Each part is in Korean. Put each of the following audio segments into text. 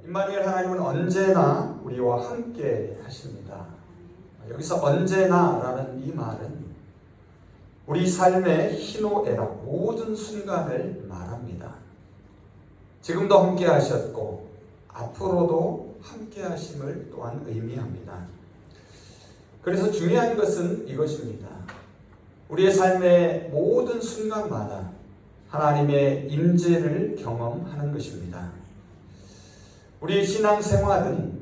임마누엘 하나님은 언제나 우리와 함께 하십니다. 여기서 언제나라는 이 말은 우리 삶의 희노애락 모든 순간을 말합니다. 지금도 함께 하셨고 앞으로도 함께 하심을 또한 의미합니다. 그래서 중요한 것은 이것입니다. 우리의 삶의 모든 순간마다 하나님의 임재를 경험하는 것입니다. 우리의 신앙생활은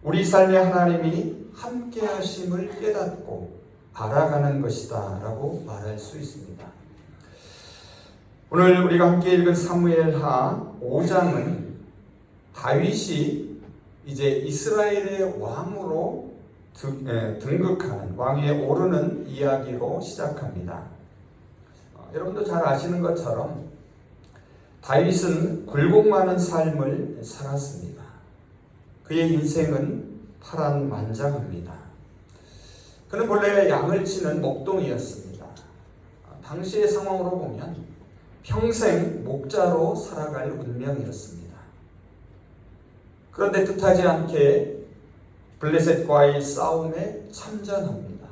우리 삶에 하나님이 함께 하심을 깨닫고 알아가는 것이다 라고 말할 수 있습니다. 오늘 우리가 함께 읽은 사무엘하 5장은 다윗이 이제 이스라엘의 왕으로 등극하는, 왕위에 오르는 이야기로 시작합니다. 여러분도 잘 아시는 것처럼 다윗은 굴곡 많은 삶을 살았습니다. 그의 인생은 파란만장합니다. 그는 본래 양을 치는 목동이었습니다. 당시의 상황으로 보면 평생 목자로 살아갈 운명이었습니다. 그런데 뜻하지 않게 블레셋과의 싸움에 참전합니다.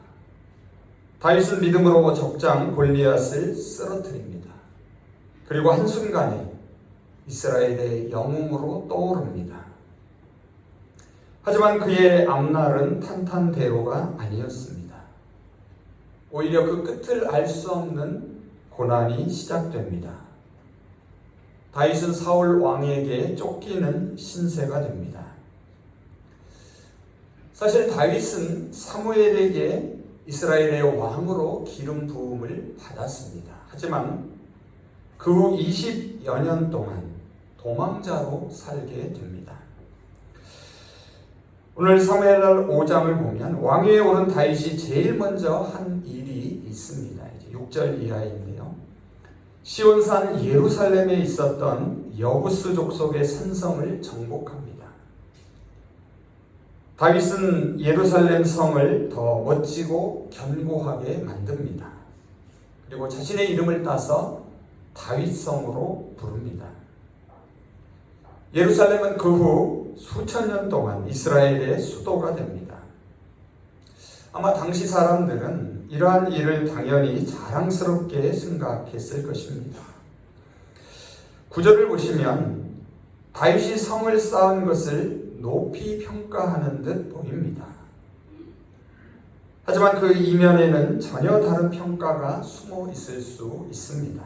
다윗은 믿음으로 적장 골리앗을 쓰러뜨립니다. 그리고 한순간에 이스라엘의 영웅으로 떠오릅니다. 하지만 그의 앞날은 탄탄대로가 아니었습니다. 오히려 그 끝을 알 수 없는 고난이 시작됩니다. 다윗은 사울 왕에게 쫓기는 신세가 됩니다. 사실 다윗은 사무엘에게 이스라엘의 왕으로 기름 부음을 받았습니다. 하지만 그 후 20여 년 동안 도망자로 살게 됩니다. 오늘 사무엘하 5장을 보면 왕위에 오른 다윗이 제일 먼저 한 일이 있습니다. 이제 6절 이하인데요. 시온산 예루살렘에 있었던 여부스 족속의 산성을 정복합니다. 다윗은 예루살렘 성을 더 멋지고 견고하게 만듭니다. 그리고 자신의 이름을 따서 다윗성으로 부릅니다. 예루살렘은 그 후 수천 년 동안 이스라엘의 수도가 됩니다. 아마 당시 사람들은 이러한 일을 당연히 자랑스럽게 생각했을 것입니다. 9절을 보시면 다윗이 성을 쌓은 것을 높이 평가하는 듯 보입니다. 하지만 그 이면에는 전혀 다른 평가가 숨어 있을 수 있습니다.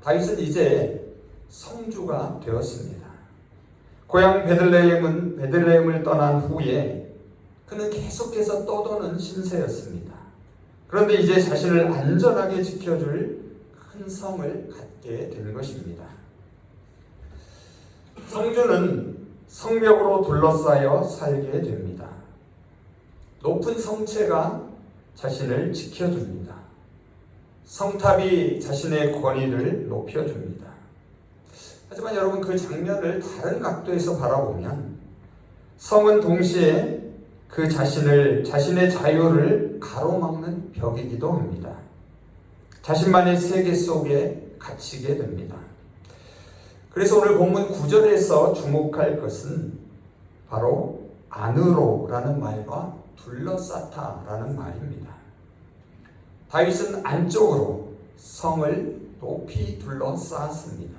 다윗은 이제 성주가 되었습니다. 고향 베들레헴을 떠난 후에 그는 계속해서 떠도는 신세였습니다. 그런데 이제 자신을 안전하게 지켜줄 큰 성을 갖게 된 것입니다. 성주는 성벽으로 둘러싸여 살게 됩니다. 높은 성체가 자신을 지켜줍니다. 성탑이 자신의 권위를 높여줍니다. 하지만 여러분, 그 장면을 다른 각도에서 바라보면 성은 동시에 그 자신의 자유를 가로막는 벽이기도 합니다. 자신만의 세계 속에 갇히게 됩니다. 그래서 오늘 본문 9절에서 주목할 것은 바로 안으로라는 말과 둘러싸다라는 말입니다. 다윗은 안쪽으로 성을 높이 둘러쌌습니다.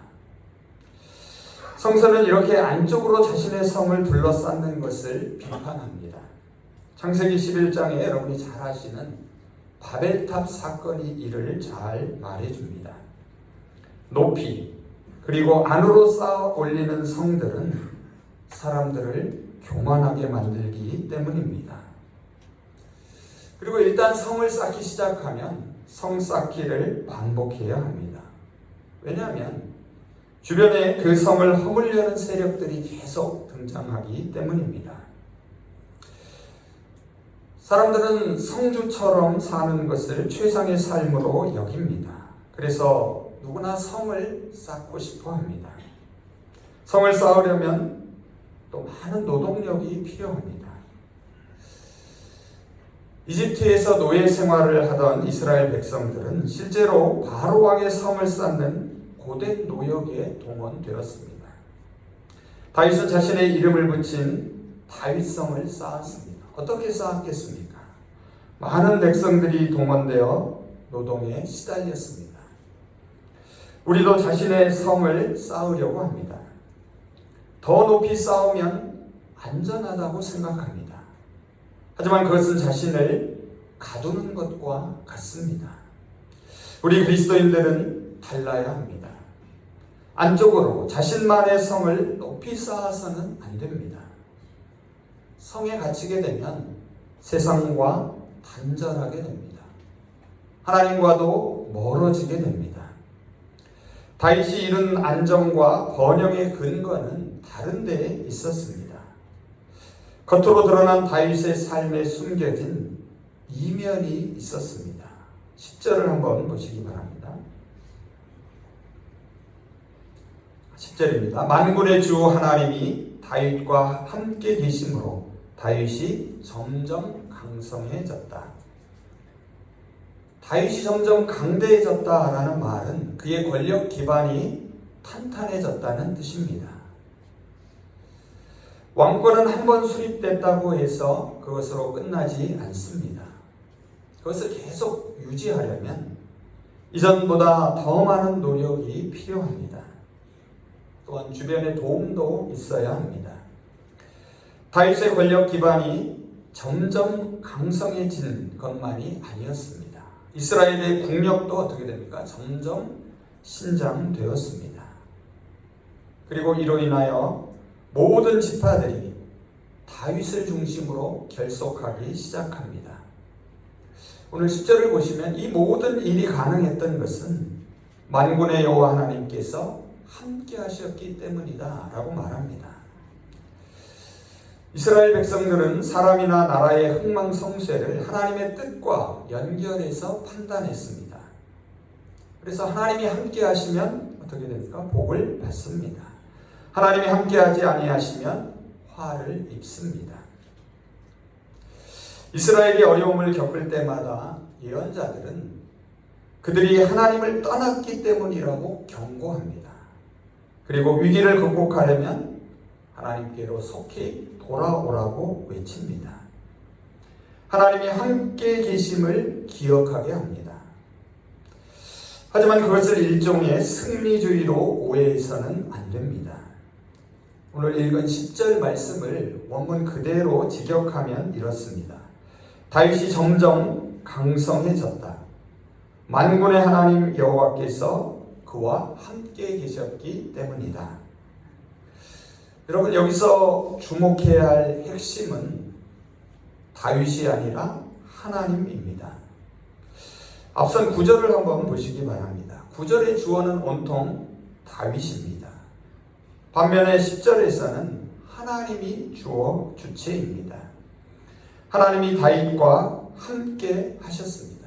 성서는 이렇게 안쪽으로 자신의 성을 둘러쌌는 것을 비판합니다. 창세기 11장에 여러분이 잘 아시는 바벨탑 사건이 이를 잘 말해줍니다. 높이 그리고 안으로 쌓아 올리는 성들은 사람들을 교만하게 만들기 때문입니다. 그리고 일단 성을 쌓기 시작하면 성 쌓기를 반복해야 합니다. 왜냐하면 주변에 그 성을 허물려는 세력들이 계속 등장하기 때문입니다. 사람들은 성주처럼 사는 것을 최상의 삶으로 여깁니다. 그래서 누구나 성을 쌓고 싶어 합니다. 성을 쌓으려면 또 많은 노동력이 필요합니다. 이집트에서 노예 생활을 하던 이스라엘 백성들은 실제로 바로 왕의 성을 쌓는 고된 노역에 동원되었습니다. 다윗은 자신의 이름을 붙인 다윗성을 쌓았습니다. 어떻게 쌓았겠습니까? 많은 백성들이 동원되어 노동에 시달렸습니다. 우리도 자신의 성을 쌓으려고 합니다. 더 높이 쌓으면 안전하다고 생각합니다. 하지만 그것은 자신을 가두는 것과 같습니다. 우리 그리스도인들은 달라야 합니다. 안쪽으로 자신만의 성을 높이 쌓아서는 안 됩니다. 성에 갇히게 되면 세상과 단절하게 됩니다. 하나님과도 멀어지게 됩니다. 다윗이 이룬 안정과 번영의 근거는 다른 데에 있었습니다. 겉으로 드러난 다윗의 삶에 숨겨진 이면이 있었습니다. 10절을 한번 보시기 바랍니다. 10절입니다. 만군의 주 하나님이 다윗과 함께 계심으로 다윗이 점점 강성해졌다. 다윗이 점점 강대해졌다라는 말은 그의 권력 기반이 탄탄해졌다는 뜻입니다. 왕권은 한번 수립됐다고 해서 그것으로 끝나지 않습니다. 그것을 계속 유지하려면 이전보다 더 많은 노력이 필요합니다. 또한 주변의 도움도 있어야 합니다. 다윗의 권력 기반이 점점 강성해진 것만이 아니었습니다. 이스라엘의 국력도 어떻게 됩니까? 점점 신장되었습니다. 그리고 이로 인하여 모든 지파들이 다윗을 중심으로 결속하기 시작합니다. 오늘 10절을 보시면 이 모든 일이 가능했던 것은 만군의 여호와 하나님께서 함께 하셨기 때문이다 라고 말합니다. 이스라엘 백성들은 사람이나 나라의 흥망성쇠를 하나님의 뜻과 연결해서 판단했습니다. 그래서 하나님이 함께 하시면 어떻게 됩니까? 복을 받습니다. 하나님이 함께 하지 아니하시면 화를 입습니다. 이스라엘이 어려움을 겪을 때마다 예언자들은 그들이 하나님을 떠났기 때문이라고 경고합니다. 그리고 위기를 극복하려면 하나님께로 속히 돌아오라고 외칩니다. 하나님이 함께 계심을 기억하게 합니다. 하지만 그것을 일종의 승리주의로 오해해서는 안 됩니다. 오늘 읽은 10절 말씀을 원문 그대로 직역하면 이렇습니다. 다윗이 점점 강성해졌다. 만군의 하나님 여호와께서 그와 함께 계셨기 때문이다. 여러분, 여기서 주목해야 할 핵심은 다윗이 아니라 하나님입니다. 앞선 9절을 한번 보시기 바랍니다. 9절의 주어는 온통 다윗입니다. 반면에 10절에서는 하나님이 주어 주체입니다. 하나님이 다윗과 함께 하셨습니다.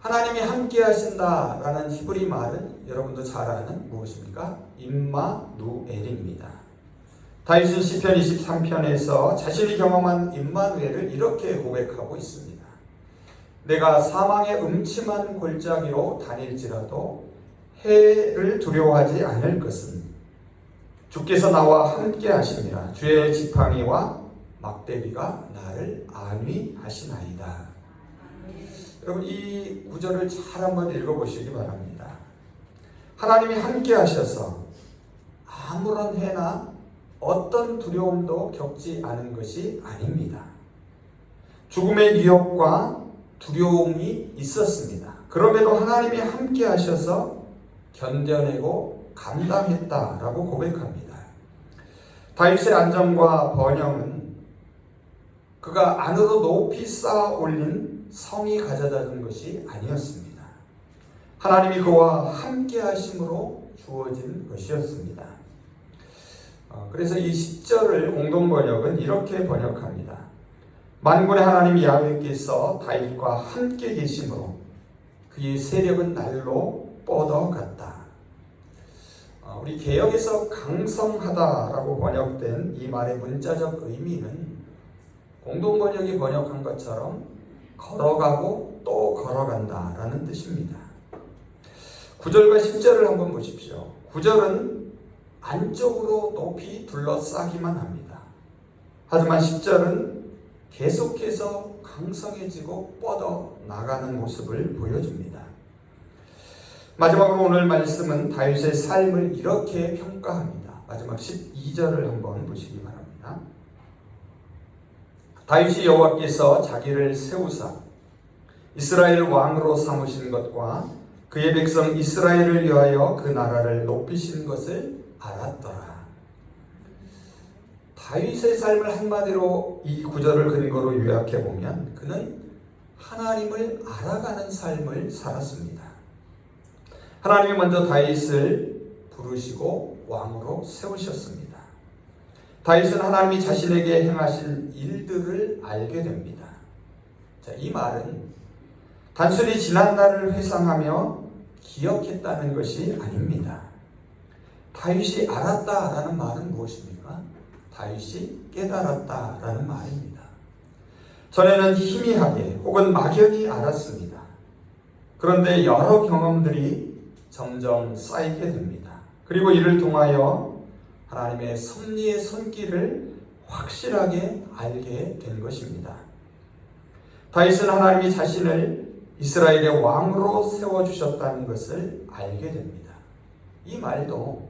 하나님이 함께 하신다라는 히브리 말은 여러분도 잘 아는 무엇입니까? 임마누엘입니다. 다윗은 시편 23편에서 자신이 경험한 임마누엘을 이렇게 고백하고 있습니다. 내가 사망의 음침한 골짜기로 다닐지라도 해를 두려워하지 않을 것은 주께서 나와 함께 하심이라. 주의 지팡이와 막대기가 나를 안위하시나이다. 여러분, 이 구절을 잘 한번 읽어보시기 바랍니다. 하나님이 함께 하셔서 아무런 해나 어떤 두려움도 겪지 않은 것이 아닙니다. 죽음의 위협과 두려움이 있었습니다. 그럼에도 하나님이 함께 하셔서 견뎌내고 감당했다라고 고백합니다. 다윗의 안정과 번영은 그가 안으로 높이 쌓아 올린 성이 가져다 준 것이 아니었습니다. 하나님이 그와 함께 하심으로 주어진 것이었습니다. 그래서 이 10절을 공동번역은 이렇게 번역합니다. 만군의 하나님 야훼께서 다윗과 함께 계심으로 그의 세력은 날로 뻗어갔다. 우리 개역에서 강성하다라고 번역된 이 말의 문자적 의미는 공동번역이 번역한 것처럼 걸어가고 또 걸어간다라는 뜻입니다. 9절과 10절을 한번 보십시오. 9절은 안쪽으로 높이 둘러싸기만 합니다. 하지만 10절은 계속해서 강성해지고 뻗어 나가는 모습을 보여줍니다. 마지막으로 오늘 말씀은 다윗의 삶을 이렇게 평가합니다. 마지막 12절을 한번 보시기 바랍니다. 다윗이 여호와께서 자기를 세우사 이스라엘 왕으로 삼으신 것과 그의 백성 이스라엘을 위하여 그 나라를 높이신 것을 알았더라. 다윗의 삶을 한마디로 이 구절을 근거로 요약해 보면 그는 하나님을 알아가는 삶을 살았습니다. 하나님이 먼저 다윗을 부르시고 왕으로 세우셨습니다. 다윗은 하나님이 자신에게 행하신 일들을 알게 됩니다. 자, 이 말은 단순히 지난 날을 회상하며 기억했다는 것이 아닙니다. 다윗이 알았다라는 말은 무엇입니까? 다윗이 깨달았다라는 말입니다. 전에는 희미하게 혹은 막연히 알았습니다. 그런데 여러 경험들이 점점 쌓이게 됩니다. 그리고 이를 통하여 하나님의 섭리의 손길을 확실하게 알게 된 것입니다. 다윗은 하나님이 자신을 이스라엘의 왕으로 세워주셨다는 것을 알게 됩니다. 이 말도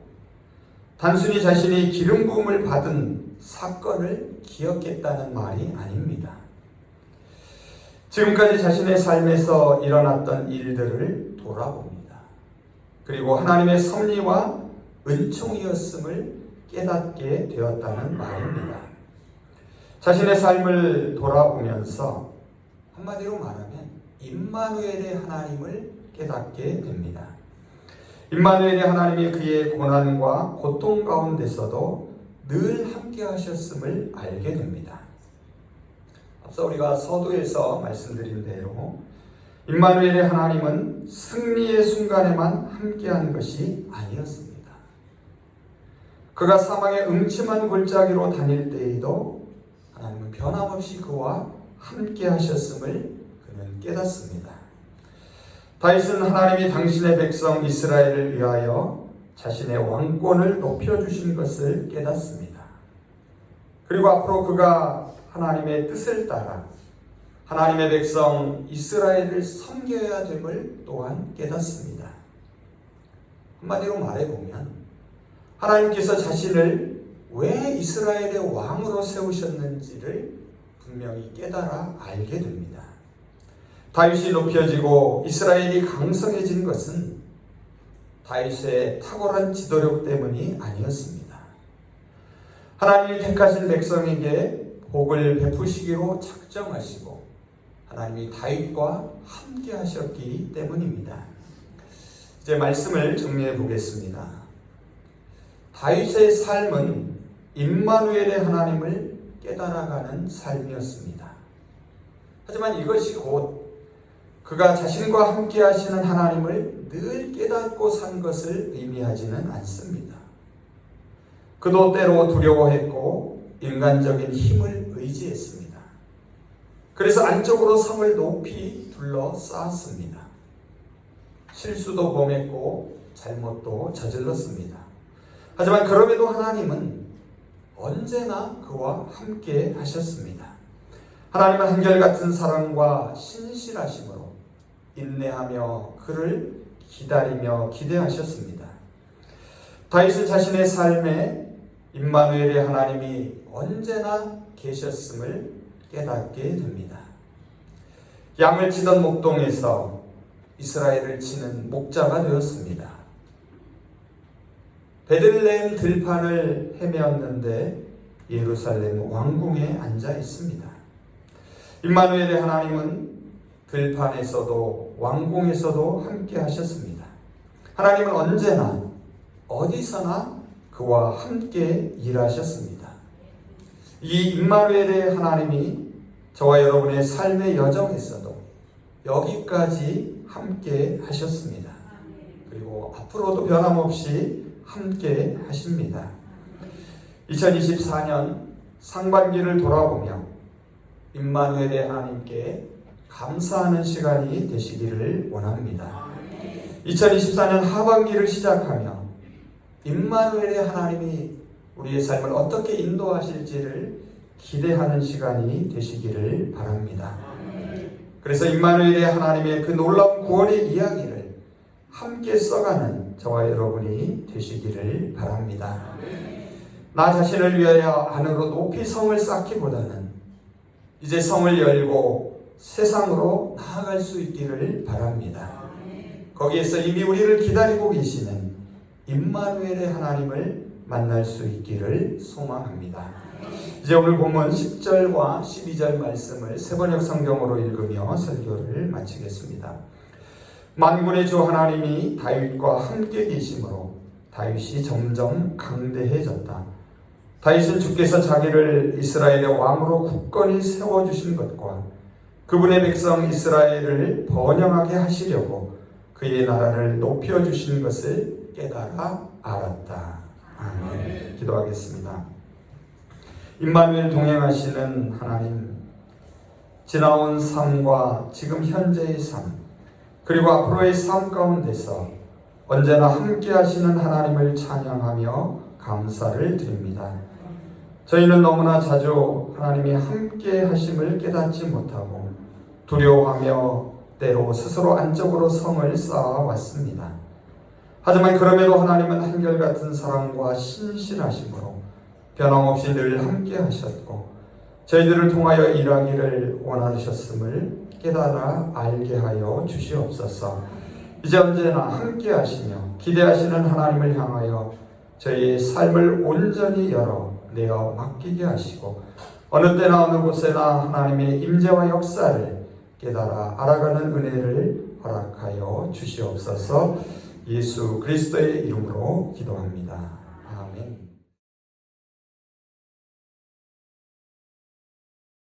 단순히 자신이 기름 부음을 받은 사건을 기억했다는 말이 아닙니다. 지금까지 자신의 삶에서 일어났던 일들을 돌아봅니다. 그리고 하나님의 섭리와 은총이었음을 깨닫게 되었다는 말입니다. 자신의 삶을 돌아보면서 한마디로 말하면 임마누엘의 하나님을 깨닫게 됩니다. 임마누엘의 하나님이 그의 고난과 고통 가운데서도 늘 함께 하셨음을 알게 됩니다. 앞서 우리가 서두에서 말씀드린 대로 임마누엘의 하나님은 승리의 순간에만 함께한 것이 아니었습니다. 그가 사망의 음침한 골짜기로 다닐 때에도 하나님은 변함없이 그와 함께 하셨음을 그는 깨닫습니다. 다윗은 하나님이 당신의 백성 이스라엘을 위하여 자신의 왕권을 높여주신 것을 깨닫습니다. 그리고 앞으로 그가 하나님의 뜻을 따라 하나님의 백성 이스라엘을 섬겨야 됨을 또한 깨닫습니다. 한마디로 말해보면 하나님께서 자신을 왜 이스라엘의 왕으로 세우셨는지를 분명히 깨달아 알게 됩니다. 다윗이 높여지고 이스라엘이 강성해진 것은 다윗의 탁월한 지도력 때문이 아니었습니다. 하나님이 택하신 백성에게 복을 베푸시기로 작정하시고 하나님이 다윗과 함께 하셨기 때문입니다. 이제 말씀을 정리해 보겠습니다. 다윗의 삶은 임마누엘의 하나님을 깨달아가는 삶이었습니다. 하지만 이것이 곧 그가 자신과 함께 하시는 하나님을 늘 깨닫고 산 것을 의미하지는 않습니다. 그도 때로 두려워했고 인간적인 힘을 의지했습니다. 그래서 안쪽으로 성을 높이 둘러싸았습니다. 실수도 범했고 잘못도 저질렀습니다. 하지만 그럼에도 하나님은 언제나 그와 함께 하셨습니다. 하나님은 한결같은 사랑과 신실하심으로 인내하며 그를 기다리며 기대하셨습니다. 다윗은 자신의 삶에 임마누엘의 하나님이 언제나 계셨음을 깨닫게 됩니다. 양을 치던 목동에서 이스라엘을 치는 목자가 되었습니다. 베들레헴 들판을 헤매었는데 예루살렘 왕궁에 앉아 있습니다. 임마누엘의 하나님은 들판에서도 왕궁에서도 함께 하셨습니다. 하나님은 언제나 어디서나 그와 함께 일하셨습니다. 이 임마누엘의 하나님이 저와 여러분의 삶의 여정에서도 여기까지 함께 하셨습니다. 그리고 앞으로도 변함없이 함께 하십니다. 2024년 상반기를 돌아보며 임마누엘의 하나님께 감사하는 시간이 되시기를 원합니다. 2024년 하반기를 시작하며 임마누엘의 하나님이 우리의 삶을 어떻게 인도하실지를 기대하는 시간이 되시기를 바랍니다. 그래서 임마누엘의 하나님의 그 놀라운 구원의 이야기를 함께 써가는 저와 여러분이 되시기를 바랍니다. 나 자신을 위하여 안으로 높이 성을 쌓기보다는 이제 성을 열고 세상으로 나아갈 수 있기를 바랍니다. 거기에서 이미 우리를 기다리고 계시는 임마누엘의 하나님을 만날 수 있기를 소망합니다. 이제 오늘 본문 10절과 12절 말씀을 세번역 성경으로 읽으며 설교를 마치겠습니다. 만군의 주 하나님이 다윗과 함께 계심으로 다윗이 점점 강대해졌다. 다윗은 주께서 자기를 이스라엘의 왕으로 굳건히 세워주신 것과 그분의 백성 이스라엘을 번영하게 하시려고 그의 나라를 높여주신 것을 깨달아 알았다. 아멘. 기도하겠습니다. 임마누엘 동행하시는 하나님, 지나온 삶과 지금 현재의 삶, 그리고 앞으로의 삶 가운데서 언제나 함께 하시는 하나님을 찬양하며 감사를 드립니다. 저희는 너무나 자주 하나님이 함께 하심을 깨닫지 못하고 두려워하며 때로 스스로 안적으로 성을 쌓아왔습니다. 하지만 그럼에도 하나님은 한결같은 사랑과 신실하심으로 변함없이 늘 함께 하셨고 저희들을 통하여 일하기를 원하셨음을 깨달아 알게 하여 주시옵소서. 이제 언제나 함께 하시며 기대하시는 하나님을 향하여 저희의 삶을 온전히 열어 내어 맡기게 하시고 어느 때나 어느 곳에나 하나님의 임재와 역사를 깨달아 알아가는 은혜를 허락하여 주시옵소서. 예수 그리스도의 이름으로 기도합니다. 아멘.